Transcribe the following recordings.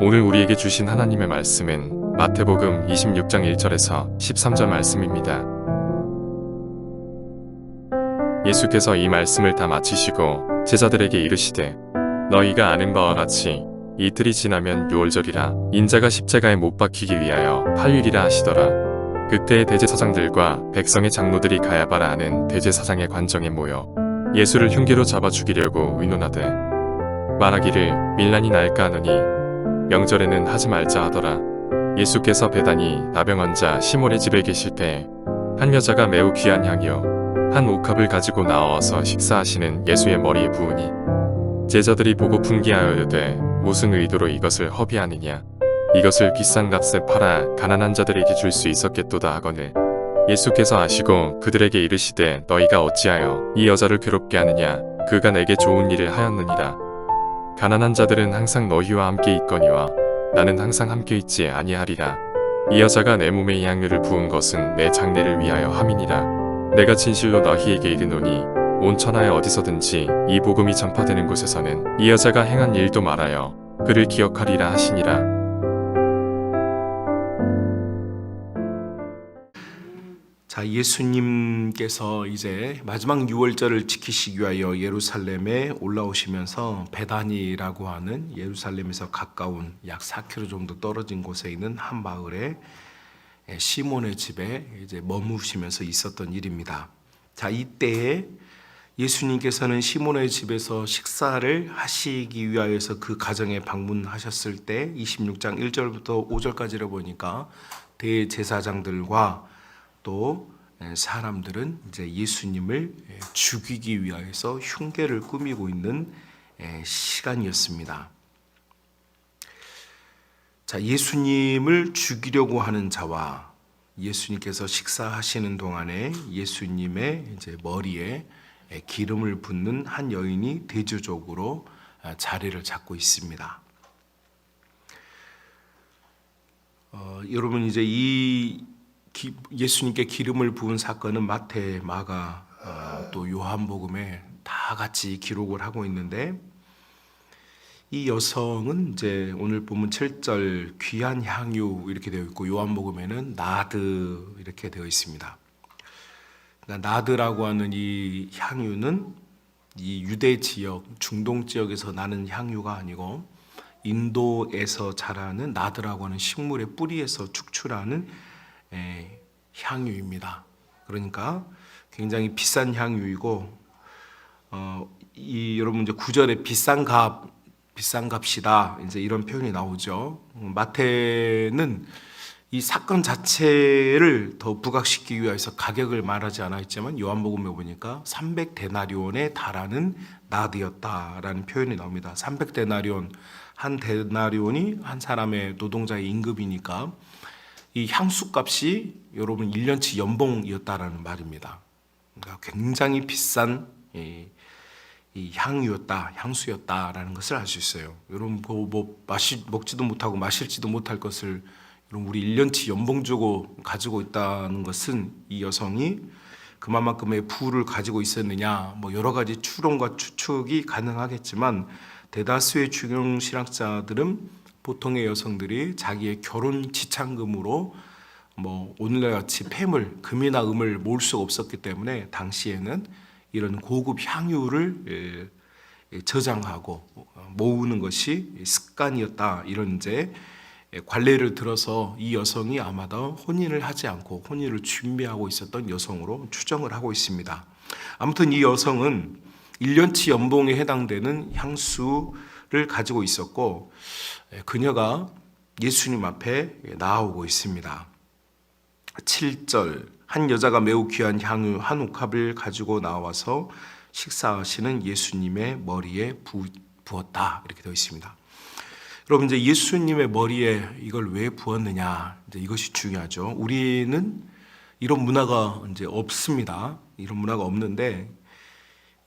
오늘 우리에게 주신 하나님의 말씀은 마태복음 26장 1절에서 13절 말씀입니다. 예수께서 이 말씀을 다 마치시고 제자들에게 이르시되 너희가 아는 바와 같이 이틀이 지나면 유월절이라 인자가 십자가에 못 박히기 위하여 8일이라 하시더라. 그때 대제사장들과 백성의 장로들이 가야바라 아는 대제사장의 관정에 모여 예수를 흉기로 잡아 죽이려고 의논하되 말하기를 밀란이 날까 하느니 명절에는 하지 말자 하더라. 예수께서 베다니 나병 환자 시몬의 집에 계실 때 한 여자가 매우 귀한 향이요 한 옥합을 가지고 나와서 식사하시는 예수의 머리에 부으니 제자들이 보고 분기하여 이르되 무슨 의도로 이것을 허비하느냐. 이것을 비싼 값에 팔아 가난한 자들에게 줄 수 있었겠도다 하거늘 예수께서 아시고 그들에게 이르시되 너희가 어찌하여 이 여자를 괴롭게 하느냐. 그가 내게 좋은 일을 하였느니라. 가난한 자들은 항상 너희와 함께 있거니와 나는 항상 함께 있지 아니하리라. 이 여자가 내 몸에 이 향유를 부은 것은 내 장례를 위하여 함이니라. 내가 진실로 너희에게 이르노니 온 천하에 어디서든지 이 복음이 전파되는 곳에서는 이 여자가 행한 일도 말하여 그를 기억하리라 하시니라. 자, 예수님께서 이제 마지막 유월절을 지키시기 위하여 예루살렘에 올라오시면서 베다니라고 하는 예루살렘에서 가까운 약 4km 정도 떨어진 곳에 있는 한 마을에 시몬의 집에 이제 머무시면서 있었던 일입니다. 자, 이때에 예수님께서는 시몬의 집에서 식사를 하시기 위하여서 그 가정에 방문하셨을 때 26장 1절부터 5절까지를 보니까 대제사장들과 또 사람들은 이제 예수님을 죽이기 위하여서 흉계를 꾸미고 있는 시간이었습니다. 자, 예수님을 죽이려고 하는 자와 예수님께서 식사하시는 동안에 예수님의 이제 머리에 기름을 붓는 한 여인이 대조적으로 자리를 잡고 있습니다. 여러분 이제 이 예수님께 기름을 부은 사건은 마태, 마가, 또 요한복음에 다 같이 기록을 하고 있는데 이 여성은 이제 오늘 보면 7절 귀한 향유 이렇게 되어 있고 요한복음에는 나드 이렇게 되어 있습니다. 그러니까 나드라고 하는 이 향유는 이 유대 지역, 중동 지역에서 나는 향유가 아니고 인도에서 자라는 나드라고 하는 식물의 뿌리에서 축출하는 향유입니다. 그러니까 굉장히 비싼 향유이고 여러분 이제 9절에 비싼 값이다 이제 이런 표현이 나오죠. 마태는 이 사건 자체를 더 부각시키기 위해서 가격을 말하지 않아 있지만 요한복음에 보니까 300데나리온에 달하는 나드였다라는 표현이 나옵니다. 300데나리온, 한 데나리온이 한 사람의 노동자의 임금이니까 이 향수값이 여러분 1년치 연봉이었다라는 말입니다. 그러니까 굉장히 비싼 이 향수였다라는 것을 알 수 있어요. 여러분 먹지도 못하고 마실지도 못할 것을 여러분 우리 1년치 연봉 주고 가지고 있다는 것은 이 여성이 그만큼의 부를 가지고 있었느냐 뭐 여러 가지 추론과 추측이 가능하겠지만 대다수의 주경 신학자들은 보통의 여성들이 자기의 결혼 지참금으로 뭐 오늘날 같이 폐물, 금이나 음을 모을 수가 없었기 때문에 당시에는 이런 고급 향유를 저장하고 모으는 것이 습관이었다. 이런 이제 관례를 들어서 이 여성이 아마도 혼인을 하지 않고 혼인을 준비하고 있었던 여성으로 추정을 하고 있습니다. 아무튼 이 여성은 1년치 연봉에 해당되는 향수를 가지고 있었고 그녀가 예수님 앞에 나오고 있습니다. 7절 한 여자가 매우 귀한 향유 한 옥합을 가지고 나와서 식사하시는 예수님의 머리에 부었다 이렇게 되어 있습니다. 여러분 이제 예수님의 머리에 이걸 왜 부었느냐 이제 이것이 중요하죠. 우리는 이런 문화가 이제 없습니다. 이런 문화가 없는데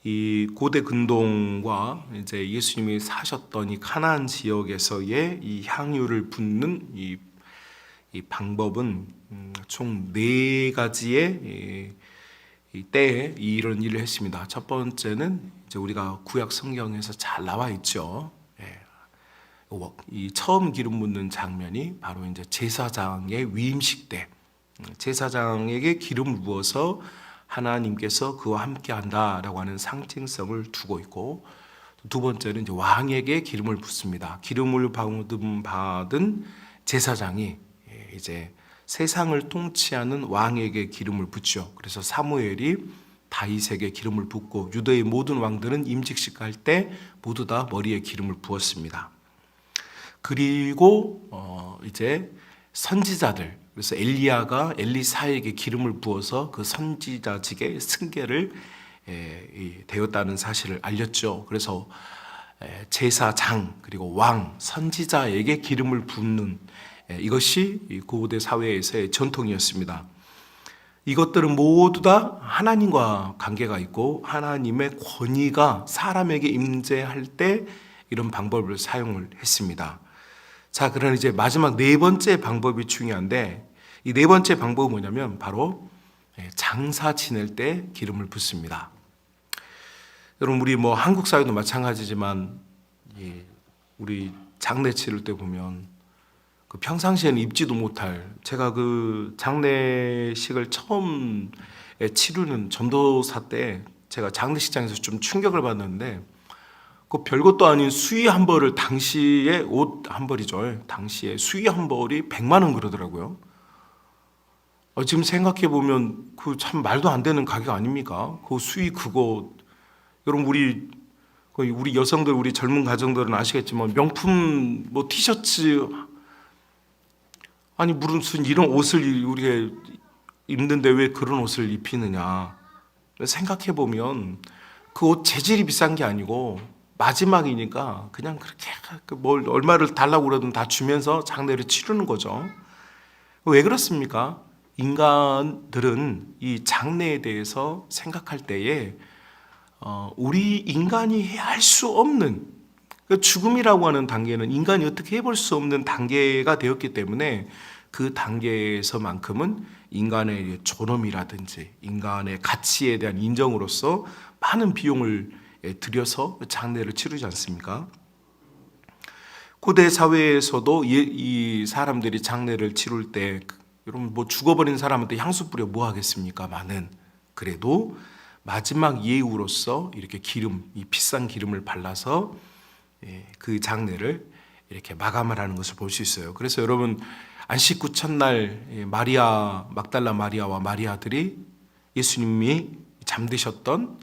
이 고대 근동과 이제 예수님이 사셨던 이 가나안 지역에서의 이 향유를 붓는 이 방법은 총 4가지의 때에 이런 일을 했습니다. 첫 번째는 이제 우리가 구약 성경에서 잘 나와 있죠. 이 처음 기름 붓는 장면이 바로 이제 제사장의 위임식 때 제사장에게 기름을 부어서 하나님께서 그와 함께한다라고 하는 상징성을 두고 있고, 두 번째는 이제 왕에게 기름을 붓습니다. 기름을 받은 제사장이 이제 세상을 통치하는 왕에게 기름을 붓죠. 그래서 사무엘이 다윗에게 기름을 붓고 유다의 모든 왕들은 임직식 할 때 모두 다 머리에 기름을 부었습니다. 그리고 이제 선지자들, 그래서 엘리야가 엘리사에게 기름을 부어서 그 선지자직의 승계를 되었다는 사실을 알렸죠. 그래서 제사장 그리고 왕, 선지자에게 기름을 붓는 이것이 고대 사회에서의 전통이었습니다. 이것들은 모두 다 하나님과 관계가 있고 하나님의 권위가 사람에게 임재할 때 이런 방법을 사용을 했습니다. 자, 그러나 이제 마지막 네 번째 방법이 중요한데, 이 네 번째 방법은 뭐냐면 바로 장사 지낼 때 기름을 붓습니다. 여러분, 우리 뭐 한국 사회도 마찬가지지만 우리 장례 치를 때 보면 그 평상시에는 입지도 못할, 제가 그 장례식을 처음 치르는 전도사 때 제가 장례식장에서 좀 충격을 받았는데, 그 별것도 아닌 수의 한 벌을, 당시에 옷 한 벌이죠. 당시에 수의 한 벌이 100만 원 그러더라고요. 지금 생각해 보면 그 참 말도 안 되는 가격 아닙니까? 그 수의 그거, 여러분 우리 여성들, 우리 젊은 가정들은 아시겠지만 명품 뭐 티셔츠, 아니 무슨 이런 옷을 우리가 입는데 왜 그런 옷을 입히느냐 생각해 보면 그 옷 재질이 비싼 게 아니고 마지막이니까 그냥 그렇게 뭘 얼마를 달라고 그러든 다 주면서 장례를 치르는 거죠. 왜 그렇습니까? 인간들은 이 장례에 대해서 생각할 때에 우리 인간이 할 수 없는, 죽음이라고 하는 단계는 인간이 어떻게 해볼 수 없는 단계가 되었기 때문에 그 단계에서만큼은 인간의 존엄이라든지 인간의 가치에 대한 인정으로서 많은 비용을 들여서 장례를 치르지 않습니까? 고대 사회에서도 이 사람들이 장례를 치룰 때, 여러분 뭐 죽어버린 사람한테 향수 뿌려 뭐 하겠습니까? 많은. 그래도 마지막 예우로서 이렇게 기름, 이 비싼 기름을 발라서 그 장례를 이렇게 마감을 하는 것을 볼 수 있어요. 그래서 여러분 안식 후 첫날 마리아, 막달라 마리아와 마리아들이 예수님이 잠드셨던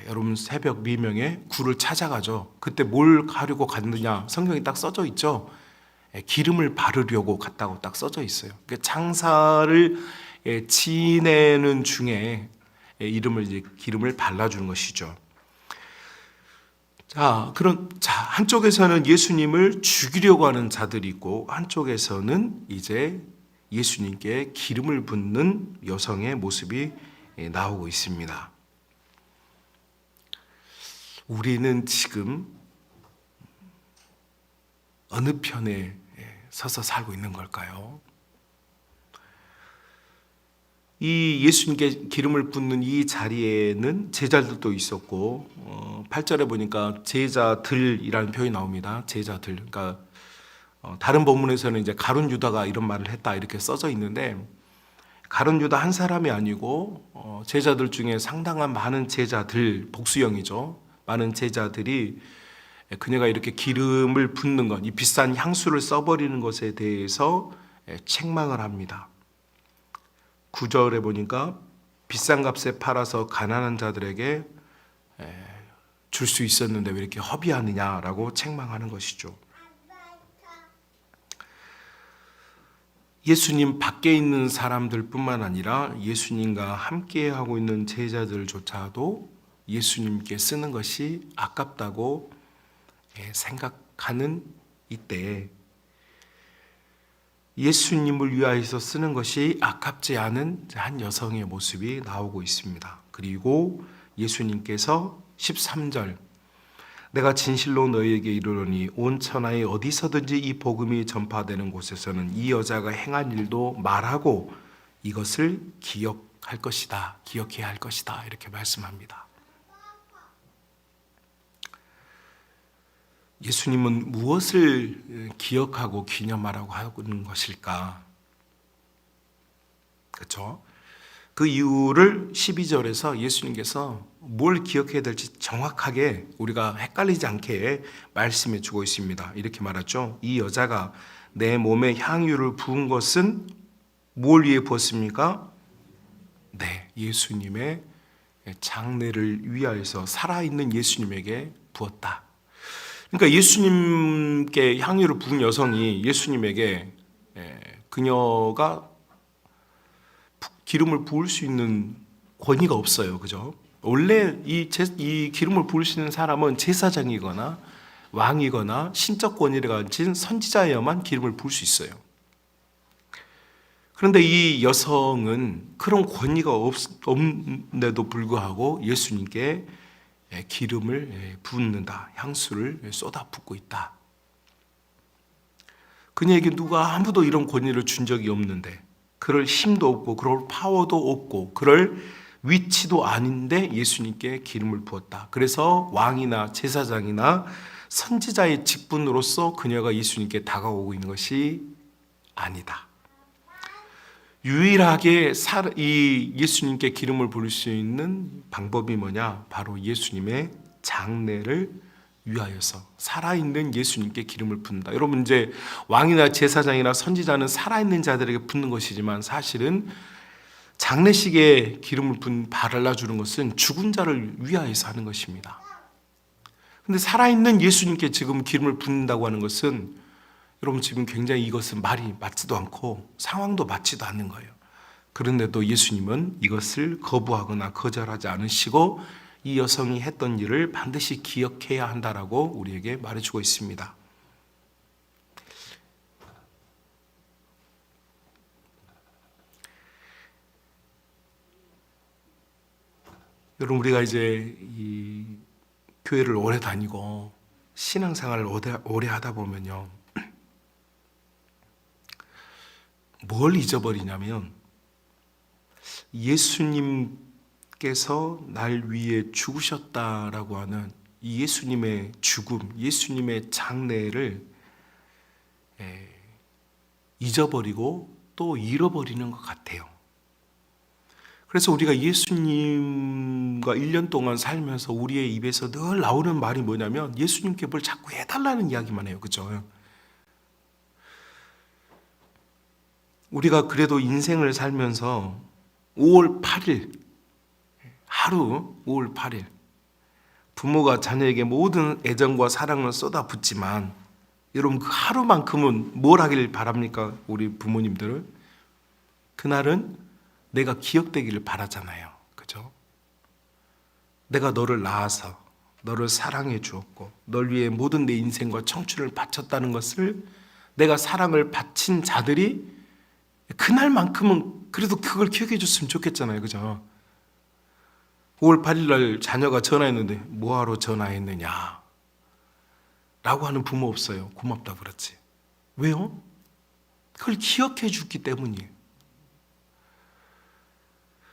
여러분 새벽 미명에 굴을 찾아가죠. 그때 뭘 하려고 갔느냐? 성경이 딱 써져 있죠. 기름을 바르려고 갔다고 딱 써져 있어요. 그러니까 장사를 지내는 중에 기름을 발라주는 것이죠. 자, 한쪽에서는 예수님을 죽이려고 하는 자들이 있고, 한쪽에서는 이제 예수님께 기름을 붓는 여성의 모습이 나오고 있습니다. 우리는 지금 어느 편에 서서 살고 있는 걸까요? 이 예수님께 기름을 붓는 이 자리에는 제자들도 있었고, 8절에 보니까 제자들이라는 표현이 나옵니다. 제자들. 그러니까 다른 본문에서는 이제 가룟 유다가 이런 말을 했다 이렇게 써져 있는데, 가룟 유다 한 사람이 아니고 제자들 중에 상당한 많은 제자들, 복수형이죠. 많은 제자들이 그녀가 이렇게 기름을 붓는 것, 이 비싼 향수를 써버리는 것에 대해서 책망을 합니다. 9절에 보니까 비싼 값에 팔아서 가난한 자들에게 줄 수 있었는데 왜 이렇게 허비하느냐라고 책망하는 것이죠. 예수님 밖에 있는 사람들뿐만 아니라 예수님과 함께하고 있는 제자들조차도 예수님께 쓰는 것이 아깝다고 생각하는 이때 예수님을 위하여서 쓰는 것이 아깝지 않은 한 여성의 모습이 나오고 있습니다. 그리고 예수님께서 13절, 내가 진실로 너희에게 이르노니 온 천하에 어디서든지 이 복음이 전파되는 곳에서는 이 여자가 행한 일도 말하고 이것을 기억할 것이다, 기억해야 할 것이다 이렇게 말씀합니다. 예수님은 무엇을 기억하고 기념하라고 하는 것일까? 그렇죠? 그 이유를 12절에서 예수님께서 뭘 기억해야 될지 정확하게 우리가 헷갈리지 않게 말씀해 주고 있습니다. 이렇게 말하죠. 이 여자가 내 몸에 향유를 부은 것은 뭘 위해 부었습니까? 네, 예수님의 장례를 위하여서 살아있는 예수님에게 부었다. 그러니까 예수님께 향유를 부은 여성이 예수님에게 그녀가 기름을 부을 수 있는 권위가 없어요. 그죠? 원래 이 기름을 부을 수 있는 사람은 제사장이거나 왕이거나 신적 권위를 가진 선지자여만 기름을 부을 수 있어요. 그런데 이 여성은 그런 권위가 없는데도 불구하고 예수님께 기름을 붓는다. 향수를 쏟아붓고 있다. 그녀에게 누가 아무도 이런 권위를 준 적이 없는데, 그럴 힘도 없고 그럴 파워도 없고 그럴 위치도 아닌데 예수님께 기름을 부었다. 그래서 왕이나 제사장이나 선지자의 직분으로서 그녀가 예수님께 다가오고 있는 것이 아니다. 유일하게 이 예수님께 기름을 부을 수 있는 방법이 뭐냐? 바로 예수님의 장례를 위하여서 살아있는 예수님께 기름을 붓는다. 여러분, 이제 왕이나 제사장이나 선지자는 살아있는 자들에게 붓는 것이지만 사실은 장례식에 기름을 발라주는 것은 죽은 자를 위하여서 하는 것입니다. 근데 살아있는 예수님께 지금 기름을 붓는다고 하는 것은, 여러분, 지금 굉장히 이것은 말이 맞지도 않고 상황도 맞지도 않는 거예요. 그런데도 예수님은 이것을 거부하거나 거절하지 않으시고 이 여성이 했던 일을 반드시 기억해야 한다라고 우리에게 말해주고 있습니다. 여러분, 우리가 이제 이 교회를 오래 다니고 신앙생활을 오래 하다 보면요, 뭘 잊어버리냐면 예수님께서 날 위해 죽으셨다라고 하는 이 예수님의 죽음, 예수님의 장례를 잊어버리고 또 잃어버리는 것 같아요. 그래서 우리가 예수님과 1년 동안 살면서 우리의 입에서 늘 나오는 말이 뭐냐면 예수님께 뭘 자꾸 해달라는 이야기만 해요. 그죠? 우리가 그래도 인생을 살면서 5월 8일, 하루 5월 8일, 부모가 자녀에게 모든 애정과 사랑을 쏟아붓지만 여러분, 그 하루만큼은 뭘 하길 바랍니까? 우리 부모님들은 그날은 내가 기억되기를 바라잖아요. 그죠? 내가 너를 낳아서 너를 사랑해 주었고 널 위해 모든 내 인생과 청춘을 바쳤다는 것을, 내가 사랑을 바친 자들이 그날만큼은 그래도 그걸 기억해 줬으면 좋겠잖아요. 그죠? 5월 8일 날 자녀가 전화했는데 뭐하러 전화했느냐 라고 하는 부모 없어요. 고맙다 그렇지. 왜요? 그걸 기억해 줬기 때문이에요.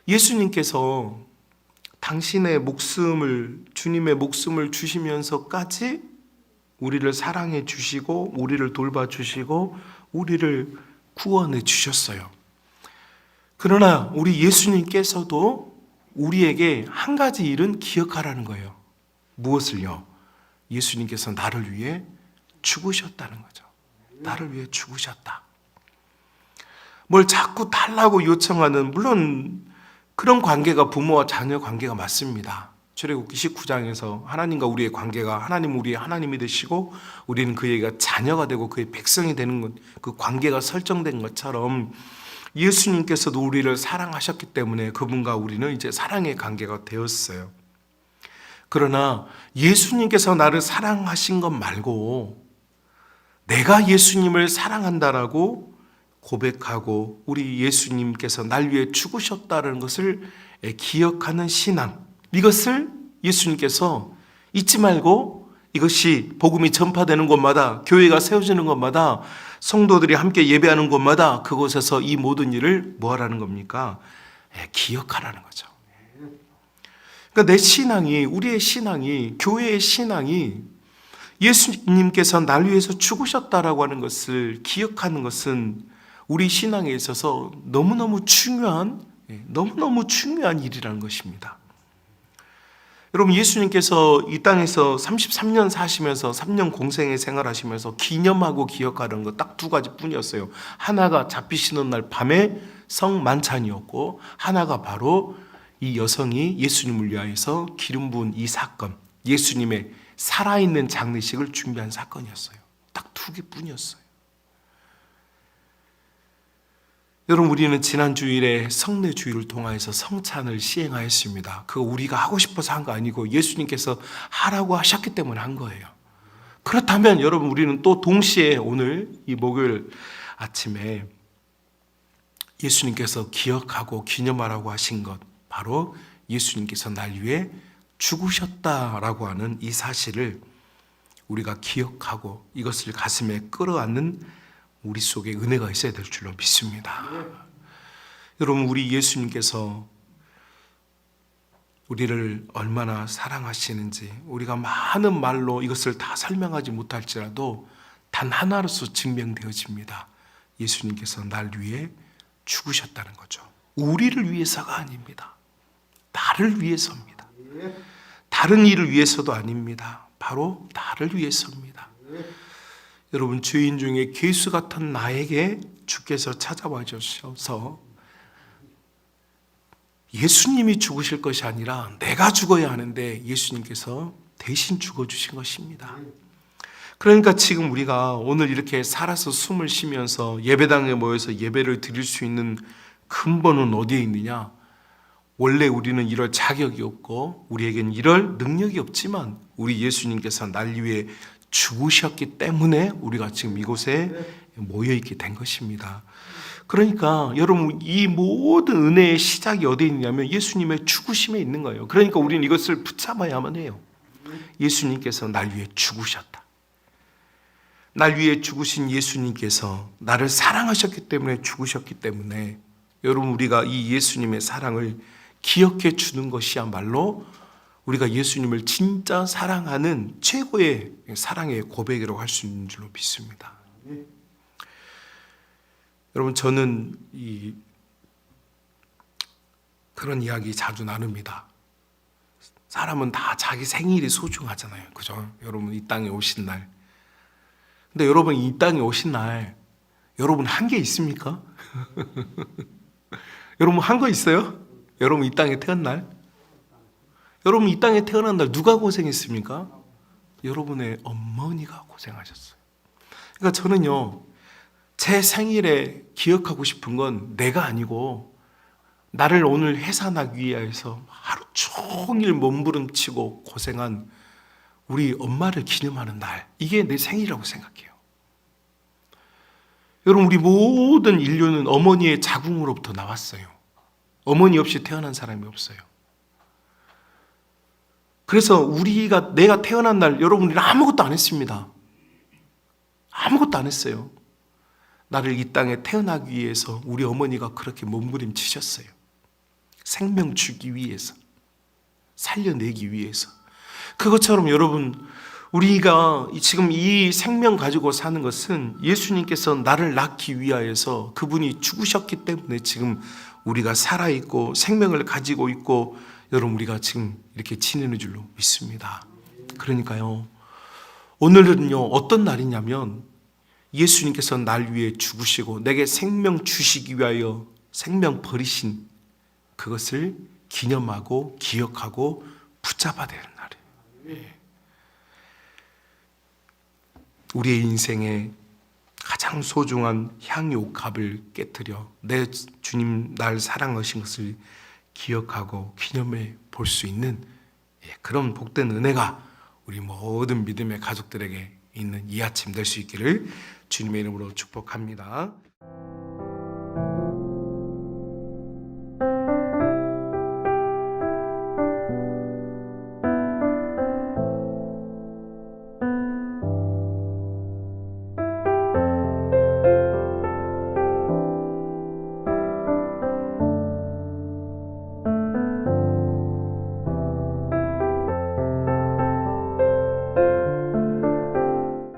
예수님께서 당신의 목숨을, 주님의 목숨을 주시면서까지 우리를 사랑해 주시고 우리를 돌봐주시고 우리를 구원해 주셨어요. 그러나 우리 예수님께서도 우리에게 한 가지 일은 기억하라는 거예요. 무엇을요? 예수님께서 나를 위해 죽으셨다는 거죠. 나를 위해 죽으셨다. 뭘 자꾸 달라고 요청하는, 물론 그런 관계가 부모와 자녀 관계가 맞습니다. 출애굽기 19장에서 하나님과 우리의 관계가, 하나님 우리의 하나님이 되시고 우리는 그에게 자녀가 되고 그의 백성이 되는 것, 그 관계가 설정된 것처럼 예수님께서도 우리를 사랑하셨기 때문에 그분과 우리는 이제 사랑의 관계가 되었어요. 그러나 예수님께서 나를 사랑하신 것 말고 내가 예수님을 사랑한다라고 고백하고 우리 예수님께서 날 위해 죽으셨다는 것을 기억하는 신앙, 이것을 예수님께서 잊지 말고, 이것이 복음이 전파되는 곳마다, 교회가 세워지는 곳마다, 성도들이 함께 예배하는 곳마다 그곳에서 이 모든 일을 뭐 하라는 겁니까? 기억하라는 거죠. 그러니까 내 신앙이, 우리의 신앙이, 교회의 신앙이 예수님께서 날 위해서 죽으셨다라고 하는 것을 기억하는 것은 우리 신앙에 있어서 너무너무 중요한 일이라는 것입니다. 여러분, 예수님께서 이 땅에서 33년 사시면서 3년 공생의 생활하시면서 기념하고 기억하는 것 딱 두 가지 뿐이었어요. 하나가 잡히시는 날 밤에 성 만찬이었고, 하나가 바로 이 여성이 예수님을 위하여서 기름 부은 이 사건, 예수님의 살아있는 장례식을 준비한 사건이었어요. 딱 두 개뿐이었어요. 여러분, 우리는 지난 주일에 성례 주일을 통하여서 성찬을 시행하였습니다. 그거 우리가 하고 싶어서 한 거 아니고 예수님께서 하라고 하셨기 때문에 한 거예요. 그렇다면 여러분, 우리는 또 동시에 오늘 이 목요일 아침에 예수님께서 기억하고 기념하라고 하신 것, 바로 예수님께서 날 위해 죽으셨다라고 하는 이 사실을 우리가 기억하고 이것을 가슴에 끌어안는 우리 속에 은혜가 있어야 될 줄로 믿습니다. 여러분, 우리 예수님께서 우리를 얼마나 사랑하시는지 우리가 많은 말로 이것을 다 설명하지 못할지라도 단 하나로서 증명되어집니다. 예수님께서 날 위해 죽으셨다는 거죠. 우리를 위해서가 아닙니다. 나를 위해서입니다. 다른 일을 위해서도 아닙니다. 바로 나를 위해서입니다. 여러분, 죄인 중에 괴수 같은 나에게 주께서 찾아와 주셔서 예수님이 죽으실 것이 아니라 내가 죽어야 하는데 예수님께서 대신 죽어주신 것입니다. 그러니까 지금 우리가 오늘 이렇게 살아서 숨을 쉬면서 예배당에 모여서 예배를 드릴 수 있는 근본은 어디에 있느냐? 원래 우리는 이럴 자격이 없고 우리에겐 이럴 능력이 없지만 우리 예수님께서 날 위해 죽으셨기 때문에 우리가 지금 이곳에 모여있게 된 것입니다. 그러니까 여러분, 이 모든 은혜의 시작이 어디에 있냐면 예수님의 죽으심에 있는 거예요. 그러니까 우리는 이것을 붙잡아야만 해요. 예수님께서 날 위해 죽으셨다. 날 위해 죽으신 예수님께서 나를 사랑하셨기 때문에 죽으셨기 때문에 여러분, 우리가 이 예수님의 사랑을 기억해 주는 것이야말로 우리가 예수님을 진짜 사랑하는 최고의 사랑의 고백이라고 할 수 있는 줄로 믿습니다. 여러분, 저는 그런 이야기 자주 나눕니다. 사람은 다 자기 생일이 소중하잖아요. 그죠? 여러분, 이 땅에 오신 날. 근데 여러분, 이 땅에 오신 날 여러분 한 게 있습니까? 여러분 한 거 있어요? 여러분 이 땅에 태어난 날? 여러분 이 땅에 태어난 날 누가 고생했습니까? 여러분의 어머니가 고생하셨어요. 그러니까 저는요, 제 생일에 기억하고 싶은 건 내가 아니고 나를 오늘 해산하기 위해서 하루 종일 몸부림치고 고생한 우리 엄마를 기념하는 날, 이게 내 생일이라고 생각해요. 여러분, 우리 모든 인류는 어머니의 자궁으로부터 나왔어요. 어머니 없이 태어난 사람이 없어요. 그래서 내가 태어난 날 여러분들이 아무것도 안 했습니다. 아무것도 안 했어요. 나를 이 땅에 태어나기 위해서 우리 어머니가 그렇게 몸부림치셨어요. 생명 주기 위해서, 살려내기 위해서. 그것처럼 여러분, 우리가 지금 이 생명 가지고 사는 것은 예수님께서 나를 낳기 위하여서 그분이 죽으셨기 때문에 지금 우리가 살아있고 생명을 가지고 있고 여러분, 우리가 지금 이렇게 지내는 줄로 믿습니다. 그러니까요, 오늘은요, 어떤 날이냐면 예수님께서 날 위해 죽으시고 내게 생명 주시기 위하여 생명 버리신 그것을 기념하고 기억하고 붙잡아야 되는 날이에요. 우리의 인생에 가장 소중한 향유옥합을 깨뜨려 내 주님 날 사랑하신 것을 기억하고 기념해 볼 수 있는 그런 복된 은혜가 우리 모든 믿음의 가족들에게 있는 이 아침 될 수 있기를 주님의 이름으로 축복합니다.